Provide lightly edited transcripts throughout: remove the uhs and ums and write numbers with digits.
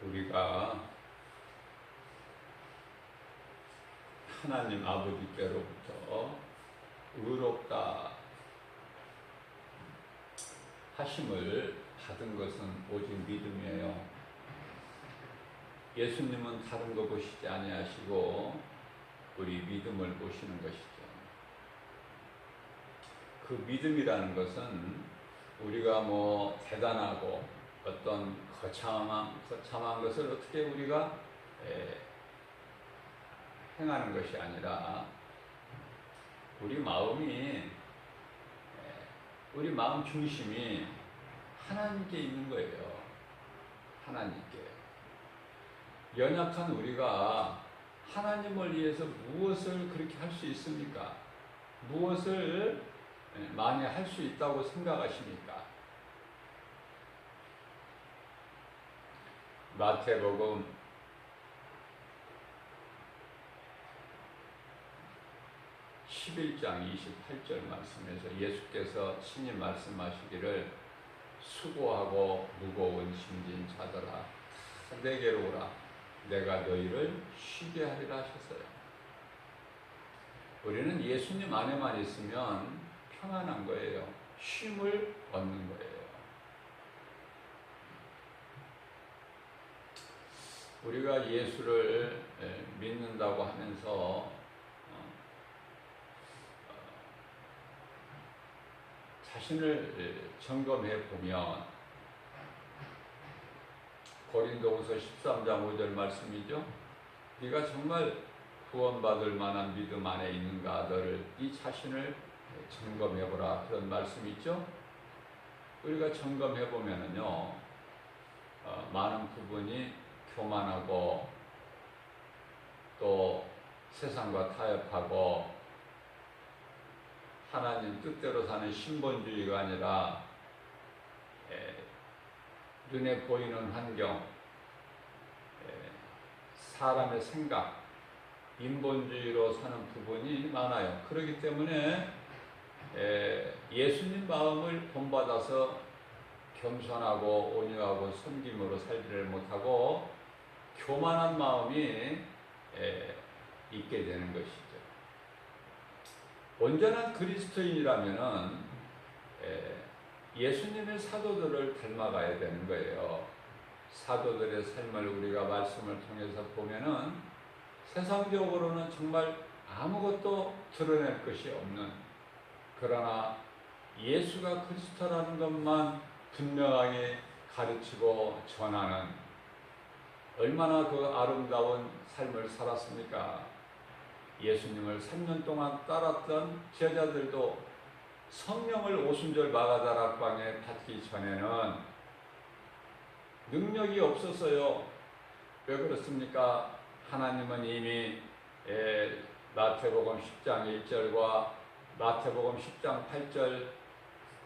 우리가 하나님 아버지께로부터 의롭다 하심을 받은 것은 오직 믿음이에요. 예수님은 다른 거 보시지 아니하시고 우리 믿음을 보시는 것이죠. 그 믿음이라는 것은 우리가 뭐 대단하고 어떤 거창한 것을 어떻게 우리가 행하는 것이 아니라 우리 마음 중심이 하나님께 있는 거예요. 하나님께. 연약한 우리가 하나님을 위해서 무엇을 그렇게 할 수 있습니까? 무엇을 많이 할 수 있다고 생각하십니까? 마태복음 11장 28절 말씀에서 예수께서 친히 말씀하시기를 수고하고 무거운 짐진 자들아 내게로 오라 내가 너희를 쉬게 하리라 하셨어요. 우리는 예수님 안에만 있으면 평안한 거예요. 쉼을 얻는 거예요. 우리가 예수를 믿는다고 하면서 자신을 점검해 보면 고린도후서 13장 5절 말씀이죠. 네가 정말 구원받을 만한 믿음 안에 있는가 너를 네 자신을 점검해 보라 그런 말씀이 있죠. 우리가 점검해 보면은요 많은 부분이 교만하고 또 세상과 타협하고 하나님 뜻대로 사는 신본주의가 아니라 눈에 보이는 환경, 사람의 생각, 인본주의로 사는 부분이 많아요. 그렇기 때문에 예수님 마음을 본받아서 겸손하고 온유하고 섬김으로 살지를 못하고 교만한 마음이 있게 되는 것이죠. 온전한 그리스도인이라면은 예수님의 사도들을 닮아가야 되는 거예요. 사도들의 삶을 우리가 말씀을 통해서 보면은 세상적으로는 정말 아무것도 드러낼 것이 없는, 그러나 예수가 그리스도라는 것만 분명하게 가르치고 전하는 얼마나 그 아름다운 삶을 살았습니까? 예수님을 3년 동안 따랐던 제자들도 성령을 오순절 마가다락방에 받기 전에는 능력이 없었어요. 왜 그렇습니까? 하나님은 이미 마태복음 10장 1절과 마태복음 10장 8절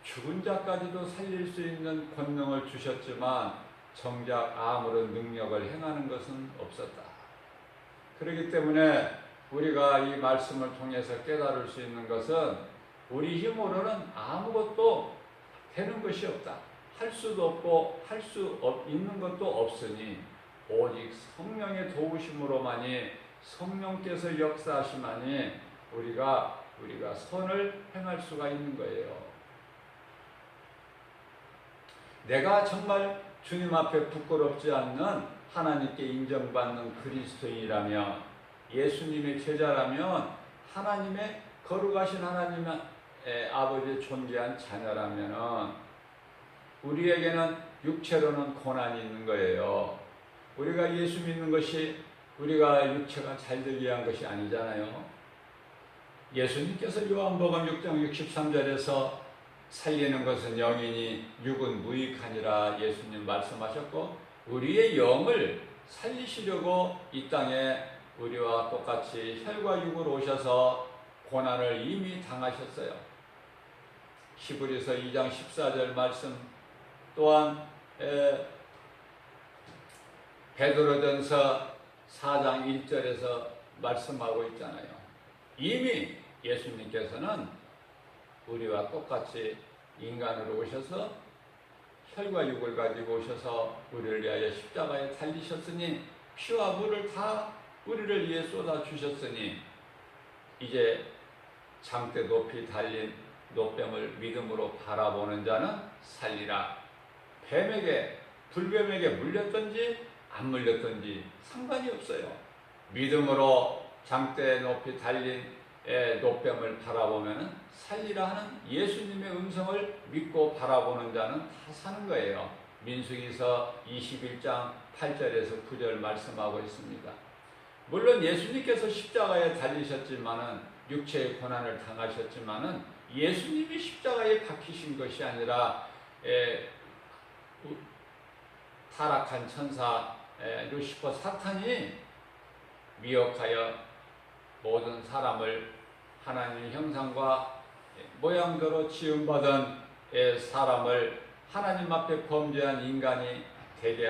죽은 자까지도 살릴 수 있는 권능을 주셨지만 정작 아무런 능력을 행하는 것은 없었다. 그렇기 때문에 우리가 이 말씀을 통해서 깨달을 수 있는 것은 우리 힘으로는 아무것도 되는 것이 없다. 할 수도 없고 할 수 있는 것도 없으니 오직 성령의 도우심으로만이 성령께서 역사하시만이 우리가 선을 행할 수가 있는 거예요. 내가 정말 주님 앞에 부끄럽지 않는 하나님께 인정받는 그리스도인이라면 예수님의 제자라면 하나님의 거룩하신 하나님의 아버지의 존귀한 자녀라면 우리에게는 육체로는 고난이 있는 거예요. 우리가 예수 믿는 것이 우리가 육체가 잘 되기 위한 것이 아니잖아요. 예수님께서 요한복음 6장 63절에서 살리는 것은 영이니 육은 무익하니라 예수님 말씀하셨고 우리의 영을 살리시려고 이 땅에 우리와 똑같이 혈과 육으로 오셔서 고난을 이미 당하셨어요. 히브리서 2장 14절 말씀 또한 베드로전서 4장 1절에서 말씀하고 있잖아요. 이미 예수님께서는 우리와 똑같이 인간으로 오셔서 혈과 육을 가지고 오셔서 우리를 위하여 십자가에 달리셨으니 피와 물을 다 우리를 위해 쏟아 주셨으니 이제 장대 높이 달린 노뱀을 믿음으로 바라보는 자는 살리라. 뱀에게 불뱀에게 물렸든지 안 물렸든지 상관이 없어요. 믿음으로 장대 높이 달린 노뱀을 바라보면 살리라 하는 예수님의 음성을 믿고 바라보는 자는 다 사는 거예요. 민수기서 21장 8절에서 9절 말씀하고 있습니다. 물론 예수님께서 십자가에 달리셨지만은 육체의 고난을 당하셨지만은 예수님이 십자가에 박히신 것이 아니라 타락한 천사 루시퍼 사탄이 미혹하여 모든 사람을 하나님의 형상과 모양대로 지음받은 사람을 하나님 앞에 범죄한 인간이 되게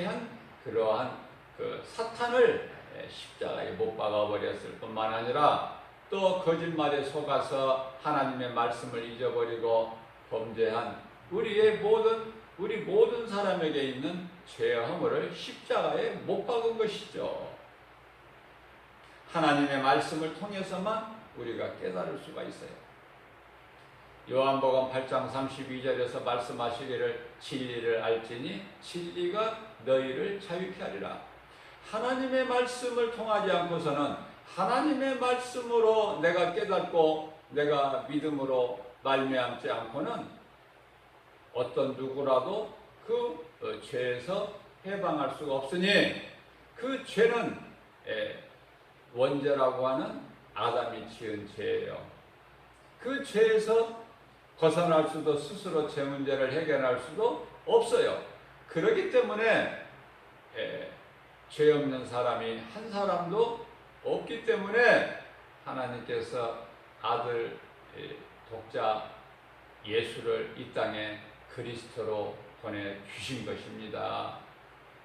한 그러한 그 사탄을 십자가에 못 박아 버렸을 뿐만 아니라 또 거짓말에 속아서 하나님의 말씀을 잊어버리고 범죄한 우리 모든 사람에게 있는 죄의 허물을 십자가에 못 박은 것이죠. 하나님의 말씀을 통해서만 우리가 깨달을 수가 있어요. 요한복음 8장 32절에서 말씀하시기를 진리를 알지니 진리가 너희를 자유케 하리라. 하나님의 말씀을 통하지 않고서는 하나님의 말씀으로 내가 깨닫고 내가 믿음으로 말미암지 않고는 어떤 누구라도 그 죄에서 해방할 수가 없으니 그 죄는 원죄라고 하는 아담이 지은 죄예요. 그 죄에서 벗어날 수도 스스로 죄 문제를 해결할 수도 없어요. 그렇기 때문에 죄 없는 사람이 한 사람도 없기 때문에 하나님께서 아들 독자 예수를 이 땅에 그리스도로 보내주신 것입니다.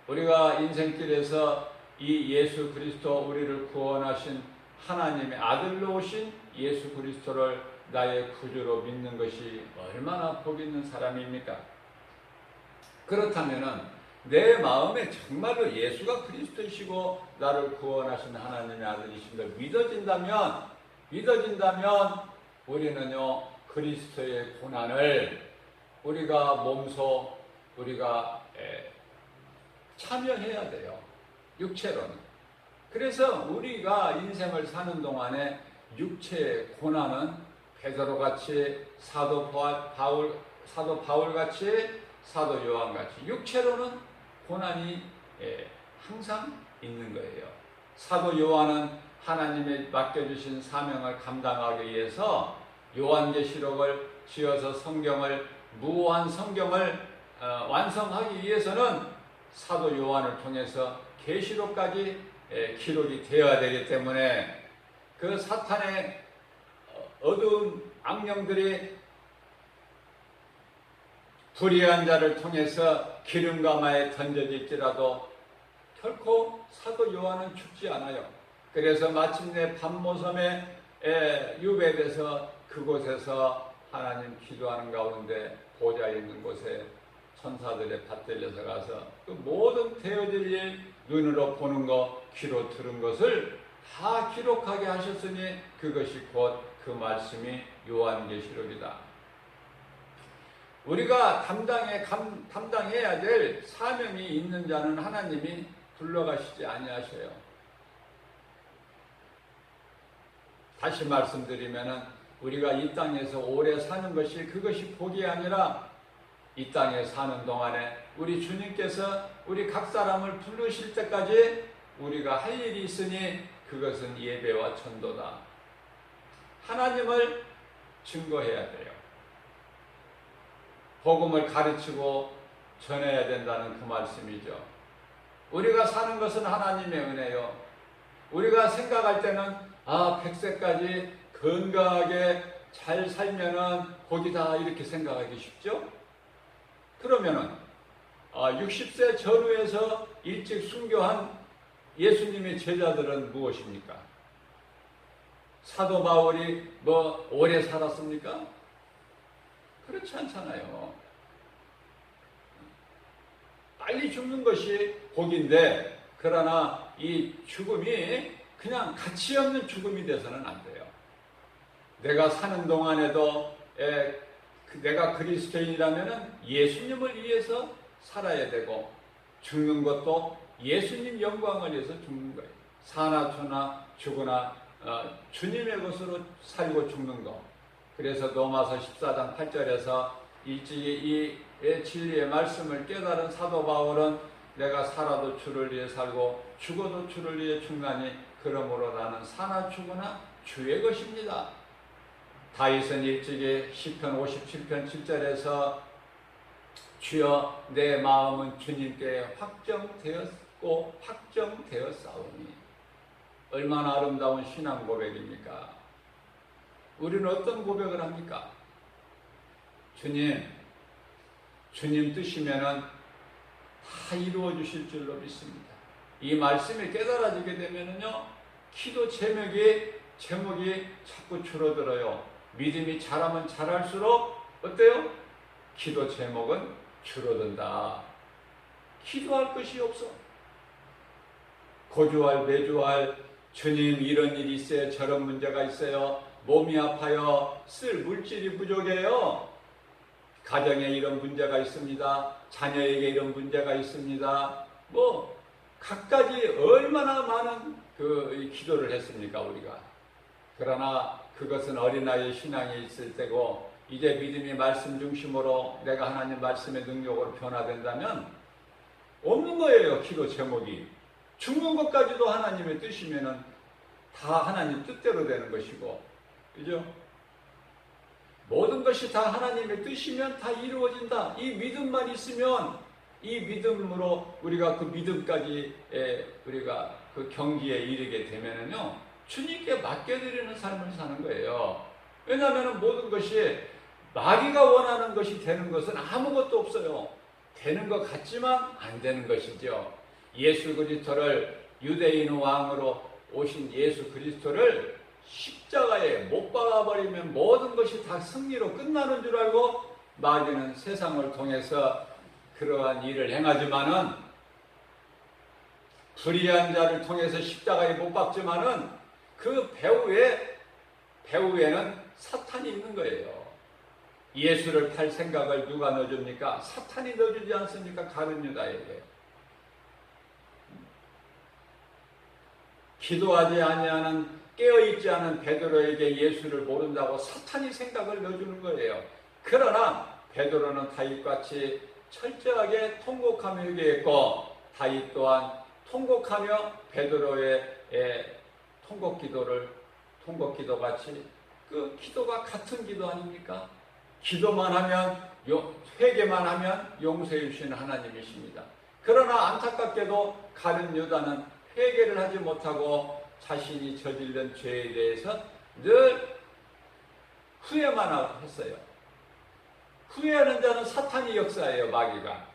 우리가 인생길에서 이 예수 그리스도 우리를 구원하신 하나님의 아들로 오신 예수 그리스도를 나의 구주로 믿는 것이 얼마나 복 있는 사람입니까? 그렇다면 내 마음에 정말로 예수가 그리스도이시고 나를 구원하신 하나님의 아들이심을 믿어진다면 우리는요 그리스도의 고난을 우리가 몸소 우리가 참여해야 돼요. 육체로는. 그래서 우리가 인생을 사는 동안에 육체의 고난은 베드로같이 사도 바울같이 사도 요한같이 육체로는 고난이 항상 있는 거예요. 사도 요한은 하나님의 맡겨주신 사명을 감당하기 위해서 요한계시록을 지어서 무한 성경을 완성하기 위해서는 사도 요한을 통해서 계시록까지 기록이 되어야 되기 때문에 그 사탄의 어두운 악령들이 불의한 자를 통해서 기름가마에 던져질지라도 결코 사도 요한은 죽지 않아요. 그래서 마침내 밤모섬에 유배돼서 그곳에서 하나님 기도하는 가운데 보좌 있는 곳에 천사들의 받들려서 가서 그 모든 되어질 일 눈으로 보는 것, 귀로 들은 것을 다 기록하게 하셨으니 그것이 곧 그 말씀이 요한계시록이다. 우리가 담당해야 될 사명이 있는 자는 하나님이 불러가시지 아니하셔요. 다시 말씀드리면은 우리가 이 땅에서 오래 사는 것이 그것이 복이 아니라 이 땅에 사는 동안에 우리 주님께서 우리 각 사람을 부르실 때까지 우리가 할 일이 있으니 그것은 예배와 전도다. 하나님을 증거해야 돼요. 복음을 가르치고 전해야 된다는 그 말씀이죠. 우리가 사는 것은 하나님의 은혜요. 우리가 생각할 때는 100세까지 건강하게 잘 살면은 복이다 이렇게 생각하기 쉽죠? 그러면은 60세 전후에서 일찍 순교한 예수님의 제자들은 무엇입니까? 사도 바울이 오래 살았습니까? 그렇지 않잖아요. 빨리 죽는 것이 복인데, 그러나 이 죽음이 그냥 가치 없는 죽음이 돼서는 안 돼요. 내가 사는 동안에도 내가 그리스도인이라면 예수님을 위해서 살아야 되고, 죽는 것도 예수님 영광을 위해서 죽는 거예요. 사나 초나 죽으나 주님의 것으로 살고 죽는 것. 그래서 로마서 14장 8절에서 일찍이 이 진리의 말씀을 깨달은 사도 바울은 내가 살아도 주를 위해 살고 죽어도 주를 위해 죽나니 그러므로 나는 사나 죽으나 주의 것입니다. 다윗은 일찍이 시편 57편 7절에서 주여 내 마음은 주님께 확정되었고 확정되었사오니. 얼마나 아름다운 신앙 고백입니까? 우리는 어떤 고백을 합니까? 주님 뜻이면은 다 이루어 주실 줄로 믿습니다. 이 말씀이 깨달아지게 되면은요, 기도 제목이 자꾸 줄어들어요. 믿음이 자라면 자랄수록 어때요? 기도 제목은 줄어든다. 기도할 것이 없어. 고주할 매주할 주님 이런 일이 있어요. 저런 문제가 있어요. 몸이 아파요. 쓸 물질이 부족해요. 가정에 이런 문제가 있습니다. 자녀에게 이런 문제가 있습니다. 각가지 얼마나 많은 기도를 했습니까, 우리가. 그러나 그것은 어린아이의 신앙이 있을 때고, 이제 믿음이 말씀 중심으로 내가 하나님 말씀의 능력으로 변화된다면 없는 거예요, 기도 제목이. 죽는 것까지도 하나님의 뜻이면은 다 하나님 뜻대로 되는 것이고, 그죠? 모든 것이 다 하나님의 뜻이면 다 이루어진다. 이 믿음만 있으면, 이 믿음으로 우리가 그 믿음까지 우리가 그 경지에 이르게 되면은요, 주님께 맡겨드리는 삶을 사는 거예요. 왜냐하면 모든 것이 마귀가 원하는 것이 되는 것은 아무것도 없어요. 되는 것 같지만 안 되는 것이죠. 예수 그리스도를, 유대인 왕으로 오신 예수 그리스도를 십자가에 못 박아버리면 모든 것이 다 승리로 끝나는 줄 알고 마귀는 세상을 통해서 그러한 일을 행하지만은, 불의한 자를 통해서 십자가에 못 박지만은 그 배후에는 사탄이 있는 거예요. 예수를 팔 생각을 누가 넣어줍니까? 사탄이 넣어주지 않습니까? 가룟 유다에게. 기도하지 아니하는, 깨어있지 않은 베드로에게 예수를 모른다고 사탄이 생각을 넣어주는 거예요. 그러나 베드로는 다윗같이 철저하게 통곡하며 얘기했고, 다윗 또한 통곡하며 베드로의 통곡기도같이 그 기도가 같은 기도 아닙니까? 기도만 하면, 회개만 하면 용서해 주시는 하나님이십니다. 그러나 안타깝게도 가룟 유다는 회개를 하지 못하고 자신이 저지른 죄에 대해서 늘 후회만 했어요. 후회하는 자는 사탄이 역사예요, 마귀가.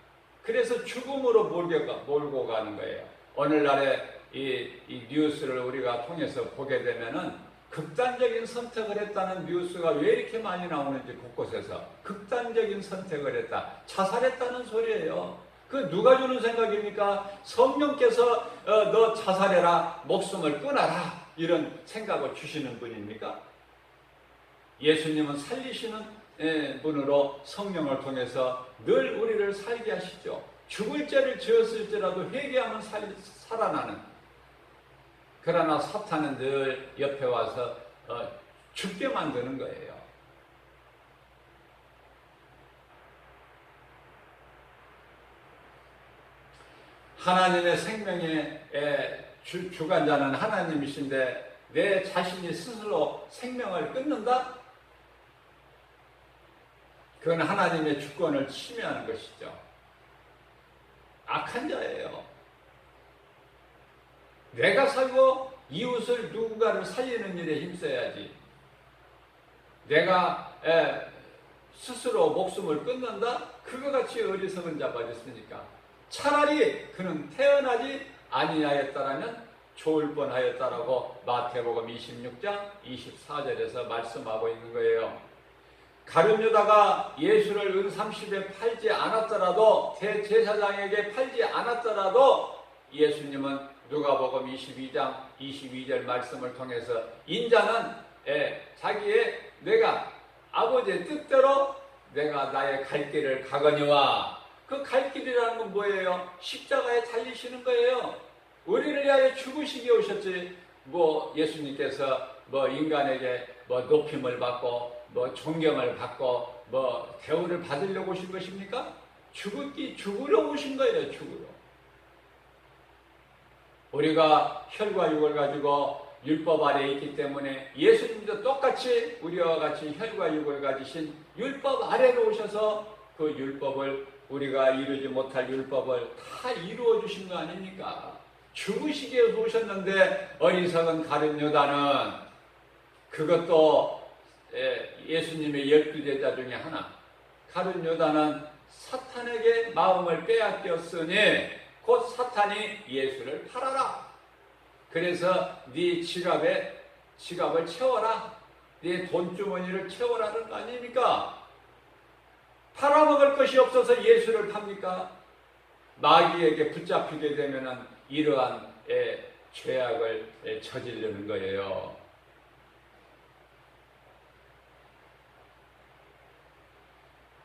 그래서 죽음으로 몰고 가는 거예요. 오늘날의 이 뉴스를 우리가 통해서 보게 되면은 극단적인 선택을 했다는 뉴스가 왜 이렇게 많이 나오는지, 곳곳에서 극단적인 선택을 했다, 자살했다는 소리예요. 그 누가 주는 생각입니까? 성령께서 너 자살해라, 목숨을 끊어라, 이런 생각을 주시는 분입니까? 예수님은 살리시는 분으로 성령을 통해서 늘 우리를 살게 하시죠. 죽을 죄를 지었을지라도 회개하면 살아나는. 그러나 사탄은 늘 옆에 와서 죽게 만드는 거예요. 하나님의 생명의 주관자는 하나님이신데 내 자신이 스스로 생명을 끊는다? 그건 하나님의 주권을 침해하는 것이죠. 악한 자예요. 내가 살고 이웃을, 누군가를 살리는 일에 힘써야지. 내가 스스로 목숨을 끊는다? 그거 같이 어리석은 자가 어딨습니까? 차라리 그는 태어나지 아니하였다라면 좋을 뻔하였다라고 마태복음 26장 24절에서 말씀하고 있는 거예요. 가룟 유다가 예수를 은 30에 팔지 않았더라도, 대제사장에게 팔지 않았더라도 예수님은 누가복음 22장 22절 말씀을 통해서 인자는 자기의 내가 아버지의 뜻대로 내가 나의 갈 길을 가거니와, 그 갈 길이라는 건 뭐예요? 십자가에 달리시는 거예요. 우리를 위하여 죽으시기 오셨지. 예수님께서 인간에게 높임을 받고 존경을 받고 대우를 받으려고 오신 것입니까? 죽으러 오신 거예요. 죽으러. 우리가 혈과 육을 가지고 율법 아래에 있기 때문에 예수님도 똑같이 우리와 같이 혈과 육을 가지신 율법 아래로 오셔서 그 율법을, 우리가 이루지 못할 율법을 다 이루어 주신 거 아닙니까? 죽으시기 위해서 오셨는데 어리석은 가룟 유다는, 그것도 예수님의 12제자 중에 하나, 가룟 유다는 사탄에게 마음을 빼앗겼으니 곧 사탄이 예수를 팔아라. 그래서 네 지갑을 채워라. 네 돈주머니를 채워라는 거 아닙니까? 팔아먹을 것이 없어서 예수를 팝니까? 마귀에게 붙잡히게 되면은 이러한 죄악을 저지르는 거예요.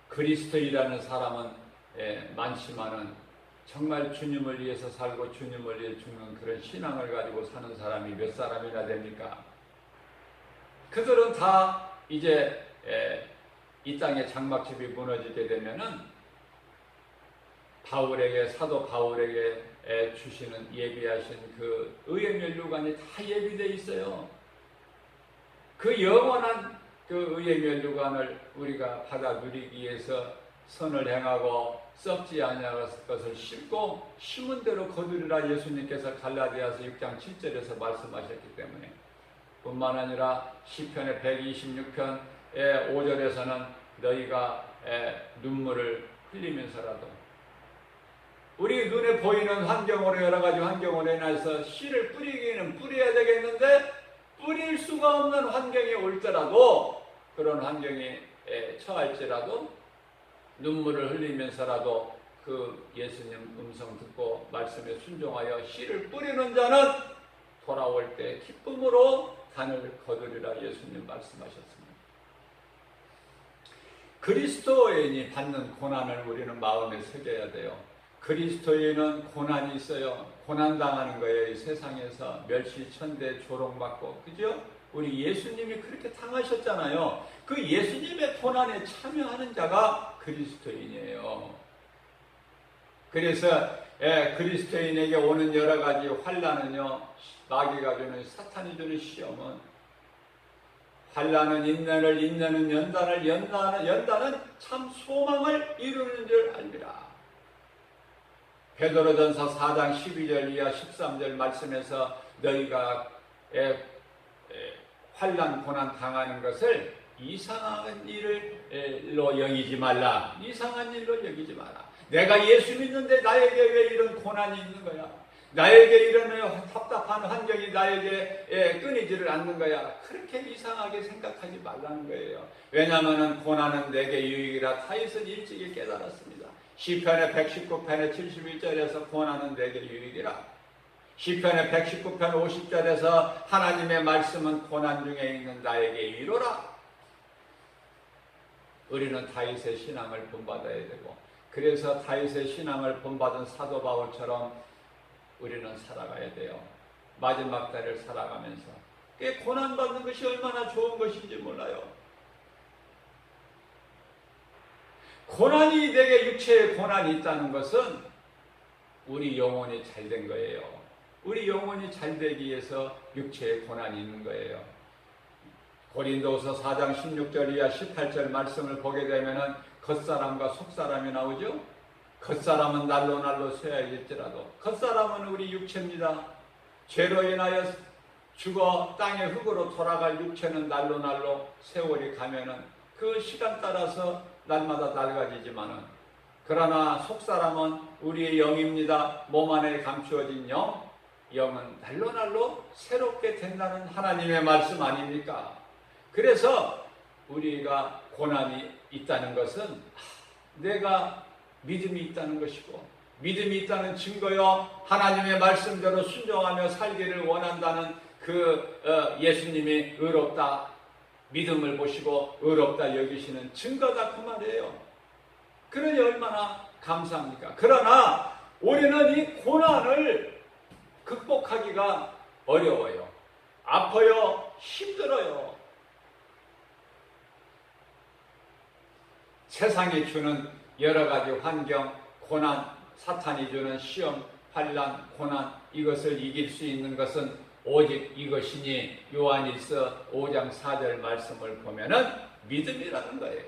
그리스도이라는 사람은 많지만은 정말 주님을 위해서 살고 주님을 위해 죽는 그런 신앙을 가지고 사는 사람이 몇 사람이나 됩니까? 그들은 다 이제 이 땅의 장막집이 무너지게 되면은 사도 바울에게 주시는 예비하신 그 의의 면류관이 다 예비되어 있어요. 그 영원한 그 의의 면류관을 우리가 받아 누리기 위해서 선을 행하고 썩지 아니할 것을 심고 심은 대로 거두리라 예수님께서 갈라디아서 6장 7절에서 말씀하셨기 때문에, 뿐만 아니라 시편의 126편 5절에서는 너희가 눈물을 흘리면서라도, 우리 눈에 보이는 환경으로 여러 가지 환경으로 인해서 씨를 뿌리기는 뿌려야 되겠는데 뿌릴 수가 없는 환경이 올더라도, 그런 환경에 처할지라도 눈물을 흘리면서라도 그 예수님 음성 듣고 말씀에 순종하여 씨를 뿌리는 자는 돌아올 때 기쁨으로 단을 거두리라 예수님 말씀하셨습니다. 그리스도인이 받는 고난을 우리는 마음에 새겨야 돼요. 그리스도인은 고난이 있어요. 고난당하는 거예요. 이 세상에서 멸시천대 조롱받고, 그죠? 우리 예수님이 그렇게 당하셨잖아요. 그 예수님의 고난에 참여하는 자가 그리스도인이에요. 그래서 그리스도인에게 오는 여러 가지 환난은요, 마귀가 주는, 사탄이 주는 시험은, 환난은 인내를, 인내는 연단을, 연단은 참 소망을 이루는 줄 알리라. 베드로전서 4장 12절 이하 13절 말씀에서 너희가 환난 고난 당하는 것을 이상한 일로 여기지 말라. 이상한 일로 여기지 마라. 내가 예수 믿는데 나에게 왜 이런 고난이 있는 거야? 나에게 이런 답답한 환경이 나에게 끊이지를 않는 거야. 그렇게 이상하게 생각하지 말라는 거예요. 왜냐하면 고난은 내게 유익이라 다윗은 일찍이 깨달았습니다. 시편의 119편의 71절에서 고난은 내게 유익이라. 시편의 119편 50절에서 하나님의 말씀은 고난 중에 있는 나에게 위로라. 우리는 다윗의 신앙을 본받아야 되고, 그래서 다윗의 신앙을 본받은 사도 바울처럼 우리는 살아가야 돼요. 마지막 때를 살아가면서. 고난받는 것이 얼마나 좋은 것인지 몰라요. 고난이 내게 육체의 고난이 있다는 것은 우리 영혼이 잘된 거예요. 우리 영혼이 잘되기 위해서 육체의 고난이 있는 거예요. 고린도서 4장 16절 이하 18절 말씀을 보게 되면은 겉사람과 속사람이 나오죠. 겉사람은 날로 쇠하겠지라도 겉사람은 우리 육체입니다. 죄로 인하여 죽어 땅의 흙으로 돌아갈 육체는 날로 세월이 가면은 그 시간 따라서 날마다 낡아지지만은, 그러나 속사람은 우리의 영입니다. 몸 안에 감추어진 영은 날로 새롭게 된다는 하나님의 말씀 아닙니까? 그래서 우리가 고난이 있다는 것은 내가 믿음이 있다는 것이고, 믿음이 있다는 증거요, 하나님의 말씀대로 순종하며 살기를 원한다는 예수님이 의롭다, 믿음을 보시고 의롭다 여기시는 증거다, 그 말이에요. 그러니 얼마나 감사합니까? 그러나 우리는 이 고난을 극복하기가 어려워요. 아파요. 힘들어요. 세상이 주는 여러 가지 환경, 고난, 사탄이 주는 시험, 환난, 고난, 이것을 이길 수 있는 것은 오직 이것이니 요한일서 5장 4절 말씀을 보면은 믿음이라는 거예요.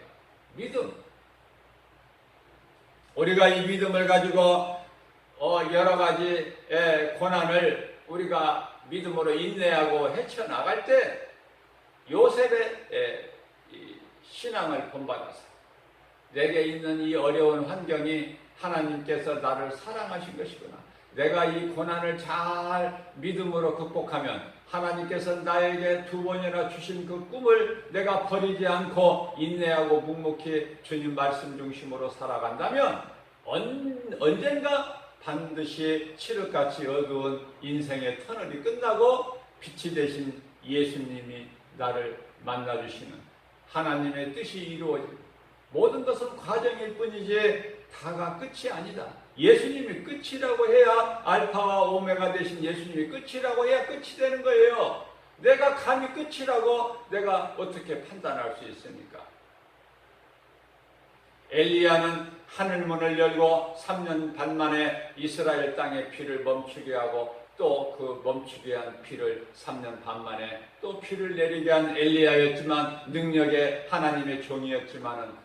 믿음. 우리가 이 믿음을 가지고 여러 가지 고난을 우리가 믿음으로 인내하고 헤쳐나갈 때 요셉의 신앙을 본받아서 내게 있는 이 어려운 환경이 하나님께서 나를 사랑하신 것이구나. 내가 이 고난을 잘 믿음으로 극복하면 하나님께서 나에게 2번이나 주신 그 꿈을 내가 버리지 않고 인내하고 묵묵히 주님 말씀 중심으로 살아간다면 언젠가 반드시 칠흑같이 어두운 인생의 터널이 끝나고 빛이 되신 예수님이 나를 만나주시는 하나님의 뜻이 이루어지고, 모든 것은 과정일 뿐이지 다가 끝이 아니다. 예수님이 끝이라고 해야, 알파와 오메가 되신 예수님이 끝이라고 해야 끝이 되는 거예요. 내가 감히 끝이라고 내가 어떻게 판단할 수 있습니까? 엘리야는 하늘문을 열고 3년 반 만에 이스라엘 땅의 비를 멈추게 하고, 또 그 멈추게 한 비를 3년 반 만에 또 비를 내리게 한 엘리야였지만, 능력의 하나님의 종이었지만은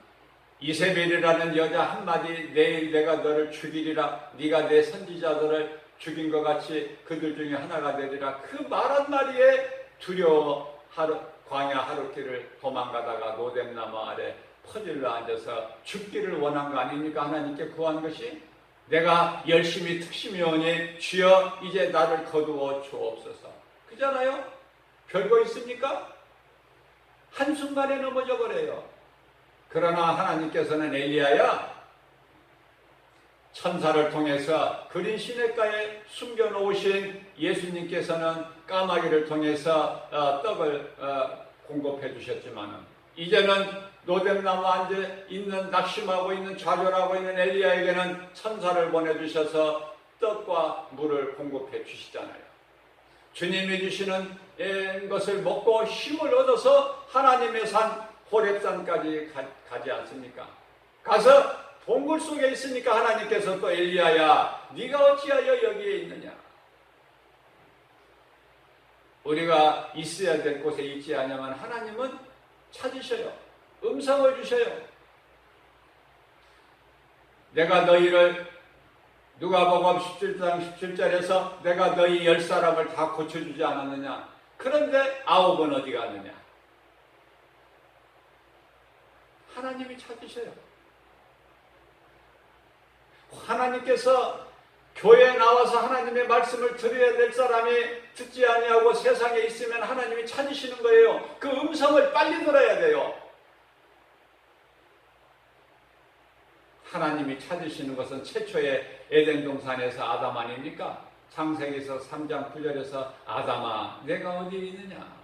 이세벨이라는 여자 한마디, 내일 내가 너를 죽이리라, 네가 내 선지자들을 죽인 것 같이 그들 중에 하나가 되리라, 그 말 한마디에 두려워 광야 하룻길을 도망가다가 로뎀나무 아래 퍼질러 앉아서 죽기를 원한 거 아닙니까? 하나님께 구한 것이. 내가 열심히 특심히 오니 주여 이제 나를 거두어 주옵소서. 그잖아요? 별거 있습니까? 한순간에 넘어져 버려요. 그러나 하나님께서는 엘리야야, 천사를 통해서 그린 시냇가에 숨겨놓으신 예수님께서는 까마귀를 통해서 떡을 공급해 주셨지만, 이제는 로뎀나무 앉아 있는, 낙심하고 있는, 좌절하고 있는 엘리야에게는 천사를 보내주셔서 떡과 물을 공급해 주시잖아요. 주님이 주시는 것을 먹고 힘을 얻어서 하나님의 산 호렙산까지 가지 않습니까? 가서 동굴 속에 있으니까 하나님께서 또 엘리야야, 네가 어찌하여 여기에 있느냐? 우리가 있어야 될 곳에 있지 않으면 하나님은 찾으셔요. 음성을 주셔요. 내가 너희를, 누가복음 17장 17절에서 내가 너희 10사람을 다 고쳐주지 않았느냐? 그런데 9은 어디 갔느냐? 하나님이 찾으셔요. 하나님께서 교회에 나와서 하나님의 말씀을 들어야 될 사람이 듣지 아니하고 세상에 있으면 하나님이 찾으시는 거예요. 그 음성을 빨리 들어야 돼요. 하나님이 찾으시는 것은 최초의 에덴 동산에서 아담 아닙니까? 창세기서 3장 9절에서 아담아 내가 어디 있느냐?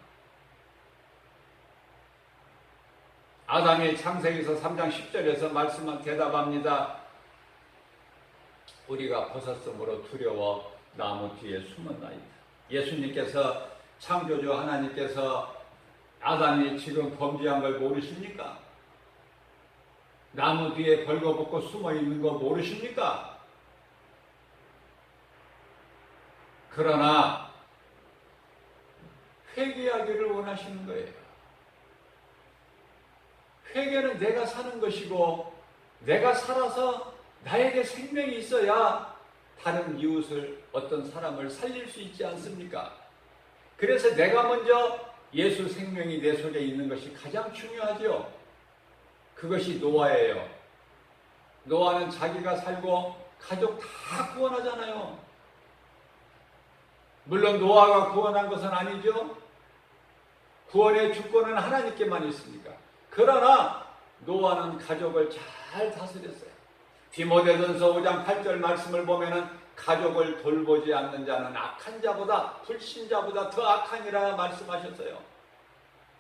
아담이 창세기서 3장 10절에서 말씀만 대답합니다. 우리가 벗었으므로 두려워 나무 뒤에 숨었나이다. 예수님께서, 창조주 하나님께서 아담이 지금 범죄한 걸 모르십니까? 나무 뒤에 벌거벗고 숨어있는 거 모르십니까? 그러나 회개하기를 원하시는 거예요. 회개는 내가 사는 것이고, 내가 살아서 나에게 생명이 있어야 다른 이웃을, 어떤 사람을 살릴 수 있지 않습니까? 그래서 내가 먼저 예수 생명이 내 속에 있는 것이 가장 중요하죠. 그것이 노아예요. 노아는 자기가 살고 가족 다 구원하잖아요. 물론 노아가 구원한 것은 아니죠. 구원의 주권은 하나님께만 있습니다. 그러나 노아는 가족을 잘 다스렸어요. 디모데전서 5장 8절 말씀을 보면은 가족을 돌보지 않는 자는 악한 자보다 불신자보다 더 악하니라 말씀하셨어요.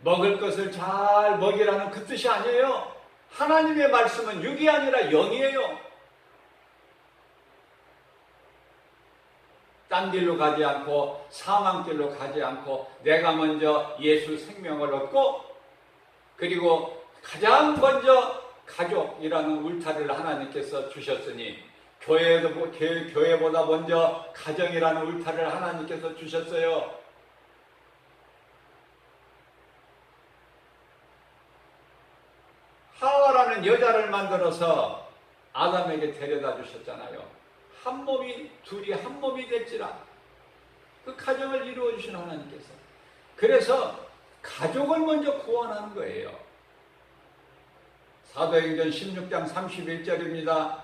먹을 것을 잘 먹이라는 그 뜻이 아니에요. 하나님의 말씀은 육이 아니라 영이에요. 딴 길로 가지 않고 사망길로 가지 않고 내가 먼저 예수 생명을 얻고 그리고 가장 먼저 가족이라는 울타리를 하나님께서 주셨으니 교회보다 먼저 가정이라는 울타리를 하나님께서 주셨어요. 하와라는 여자를 만들어서 아담에게 데려다 주셨잖아요. 둘이 한 몸이 될지라. 그 가정을 이루어 주신 하나님께서. 그래서 가족을 먼저 구원하는 거예요. 사도행전 16장 31절입니다.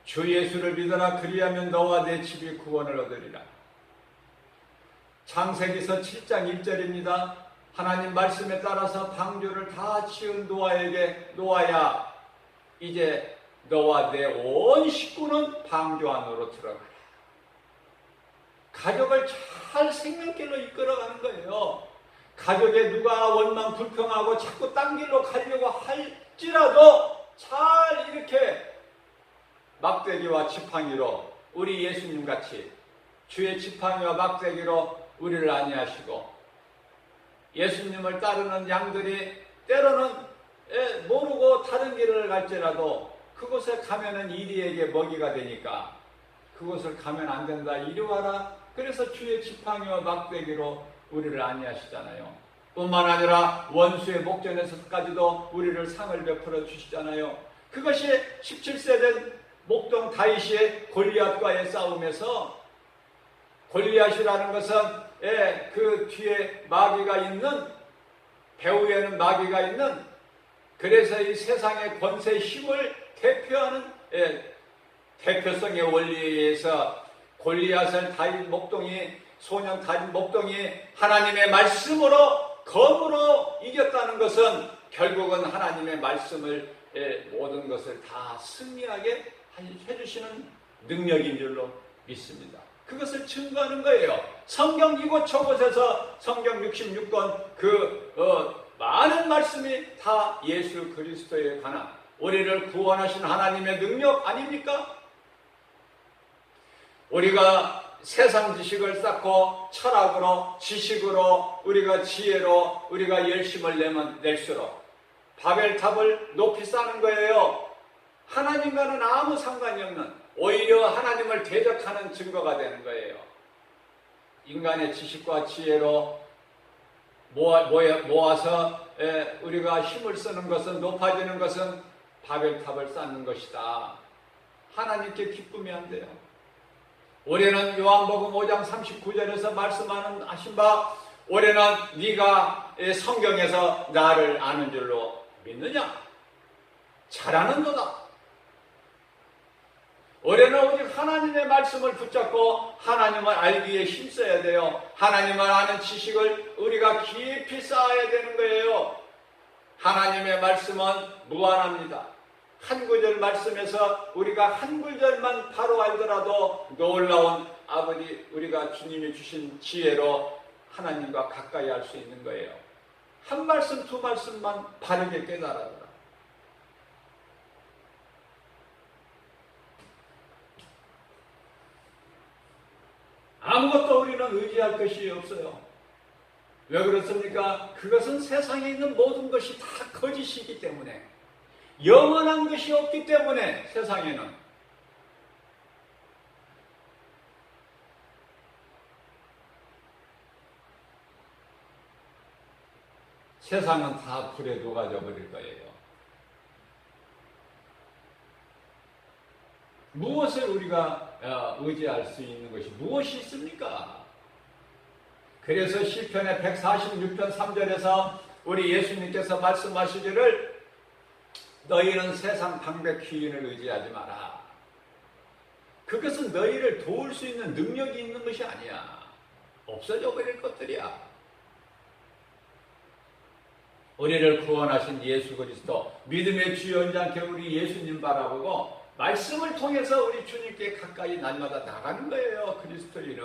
주 예수를 믿어라. 그리하면 너와 내 집이 구원을 얻으리라. 창세기서 7장 1절입니다. 하나님 말씀에 따라서 방주를 다 지은 노아에게 노아야 이제 너와 내 온 식구는 방주 안으로 들어가라. 가족을 잘 생명길로 이끌어가는 거예요. 가족에 누가 원망 불평하고 자꾸 딴 길로 가려고 할지라도 잘 이렇게 막대기와 지팡이로 우리 예수님같이 주의 지팡이와 막대기로 우리를 안위하시고 예수님을 따르는 양들이 때로는 모르고 다른 길을 갈지라도 그곳에 가면은 이리에게 먹이가 되니까 그곳을 가면 안 된다. 이리 와라. 그래서 주의 지팡이와 막대기로 우리를 안위하시잖아요. 뿐만 아니라 원수의 목전에서까지도 우리를 상을 베풀어 주시잖아요. 그것이 17세 된 목동 다윗의 골리앗과의 싸움에서 골리앗이라는 것은 그 뒤에 마귀가 있는 배후에는 마귀가 있는 그래서 이 세상의 권세 힘을 대표하는 대표성의 원리에 의해서 골리앗을 다윗 목동이 소년 다윗 목동이 하나님의 말씀으로 검으로 이겼다는 것은 결국은 하나님의 말씀을 모든 것을 다 승리하게 해주시는 능력인 줄로 믿습니다. 그것을 증거하는 거예요. 성경 이곳저곳에서 성경 66권 많은 말씀이 다 예수 그리스도에 관한 우리를 구원하신 하나님의 능력 아닙니까? 우리가 세상 지식을 쌓고 철학으로 지식으로 우리가 지혜로 우리가 열심을 낼수록 바벨탑을 높이 쌓는 거예요. 하나님과는 아무 상관이 없는 오히려 하나님을 대적하는 증거가 되는 거예요. 인간의 지식과 지혜로 모아서 우리가 힘을 쓰는 것은 높아지는 것은 바벨탑을 쌓는 것이다. 하나님께 기쁨이 안 돼요. 올해는 요한복음 5장 39절에서 말씀하신 바 올해는 네가 성경에서 나를 아는 줄로 믿느냐? 잘하는도다. 올해는 오직 하나님의 말씀을 붙잡고 하나님을 알기에 힘써야 돼요. 하나님을 아는 지식을 우리가 깊이 쌓아야 되는 거예요. 하나님의 말씀은 무한합니다. 한 구절 말씀에서 우리가 한 구절만 바로 알더라도 놀라운 아버지 우리가 주님이 주신 지혜로 하나님과 가까이 할 수 있는 거예요. 한 말씀 두 말씀만 바르게 깨달아라. 아무것도 우리는 의지할 것이 없어요. 왜 그렇습니까? 그것은 세상에 있는 모든 것이 다 거짓이기 때문에 영원한 것이 없기 때문에 세상에는 세상은 다 불에 녹아져 버릴 거예요. 무엇을 우리가 의지할 수 있는 것이 무엇이 있습니까? 그래서 시편의 146편 3절에서 우리 예수님께서 말씀하시기를 너희는 세상 방백 귀인을 의지하지 마라. 그것은 너희를 도울 수 있는 능력이 있는 것이 아니야. 없어져 버릴 것들이야. 우리를 구원하신 예수 그리스도, 믿음의 주 연장케 우리 예수님 바라보고 말씀을 통해서 우리 주님께 가까이 날마다 나가는 거예요. 그리스도인은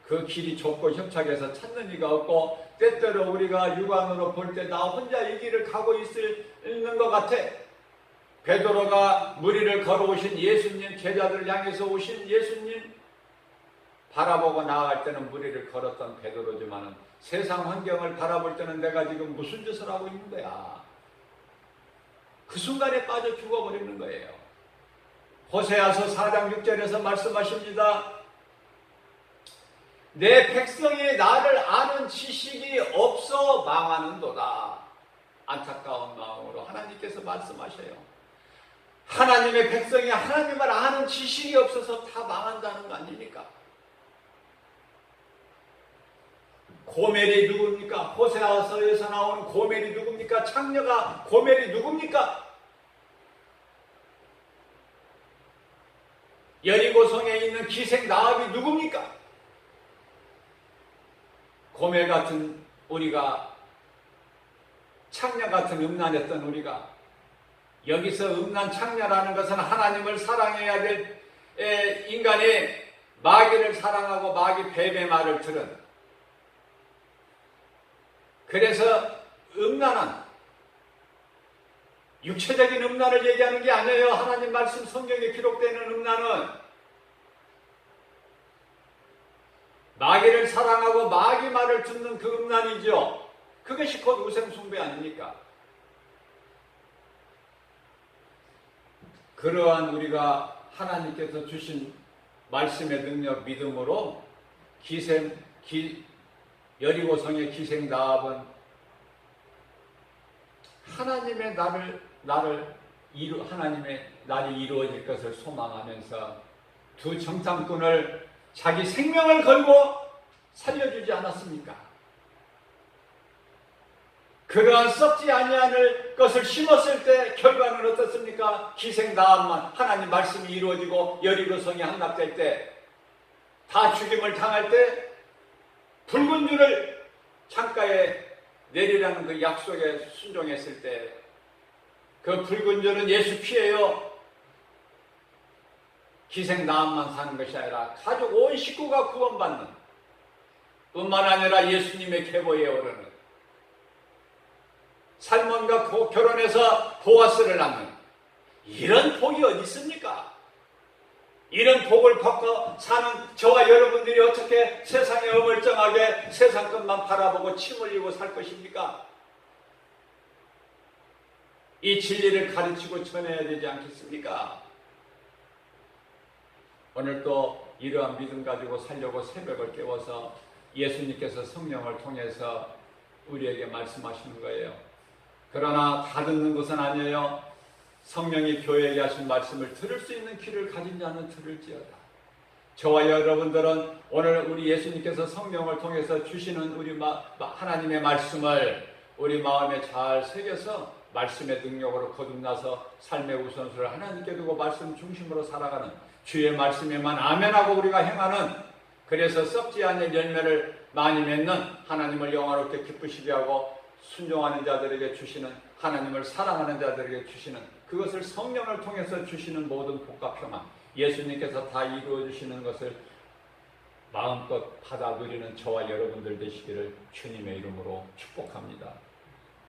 그 길이 좁고 협착해서 찾는 이가 없고, 때때로 우리가 육안으로 볼 때 나 혼자 이 길을 가고 있는 것 같아. 베드로가 무리를 걸어오신 예수님, 제자들을 향해서 오신 예수님 바라보고 나아갈 때는 무리를 걸었던 베드로지만은 세상 환경을 바라볼 때는 내가 지금 무슨 짓을 하고 있는 거야. 그 순간에 빠져 죽어버리는 거예요. 호세아서 4장 6절에서 말씀하십니다. 내 백성이 나를 아는 지식이 없어 망하는도다. 안타까운 마음으로 하나님께서 말씀하셔요. 하나님의 백성이 하나님을 아는 지식이 없어서 다 망한다는 거 아닙니까? 고멜이 누굽니까? 호세아서에서 나오는 고멜이 누굽니까? 창녀가 고멜이 누굽니까? 여리고성에 있는 기생 라합이 누굽니까? 고멜 같은 우리가, 창녀 같은 음란했던 우리가, 여기서 음란 창녀라는 것은 하나님을 사랑해야 될 인간이 마귀를 사랑하고 마귀 뱀의 말을 들은, 그래서 음란한, 육체적인 음란을 얘기하는 게 아니에요. 하나님 말씀 성경에 기록되는 음란은 마귀를 사랑하고 마귀 말을 듣는 그 음란이죠. 그것이 곧 우상숭배 아닙니까? 그러한 우리가 하나님께서 주신 말씀의 능력, 믿음으로 여리고성의 기생 라합은 하나님의 하나님의 날이 이루어질 것을 소망하면서 두 정탐꾼을 자기 생명을 걸고 살려주지 않았습니까? 그러한 썩지 아니하는 것을 심었을 때 결과는 어떻습니까? 기생 라합만 하나님 말씀이 이루어지고 여리고성이 함락될 때, 다 죽임을 당할 때 붉은 줄을 창가에 내리라는 그 약속에 순종했을 때, 그 붉은 줄은 예수 피해요. 기생 라합만 사는 것이 아니라 가족 온 식구가 구원받는, 뿐만 아니라 예수님의 계보에 오르는, 살몬과 결혼해서 보아스를 낳는, 이런 복이 어디 있습니까? 이런 복을 받고 사는 저와 여러분들이 어떻게 세상에 어물쩡하게 세상 것만 바라보고 침 흘리고 살 것입니까? 이 진리를 가르치고 전해야 되지 않겠습니까? 오늘 또 이러한 믿음 가지고 살려고 새벽을 깨워서 예수님께서 성령을 통해서 우리에게 말씀하시는 거예요. 그러나 다 듣는 것은 아니에요. 성령이 교회에게 하신 말씀을 들을 수 있는 귀를 가진 자는 들을지어다. 저와 여러분들은 오늘 우리 예수님께서 성령을 통해서 주시는 우리 하나님의 말씀을 우리 마음에 잘 새겨서 말씀의 능력으로 거듭나서 삶의 우선순위를 하나님께 두고 말씀 중심으로 살아가는, 주의 말씀에만 아멘하고 우리가 행하는, 그래서 썩지 않는 열매를 많이 맺는, 하나님을 영화롭게 기쁘시게 하고 순종하는 자들에게 주시는, 하나님을 사랑하는 자들에게 주시는, 그것을 성령을 통해서 주시는 모든 복과 평안, 예수님께서 다 이루어 주시는 것을 마음껏 받아 누리는 저와 여러분들 되시기를 주님의 이름으로 축복합니다.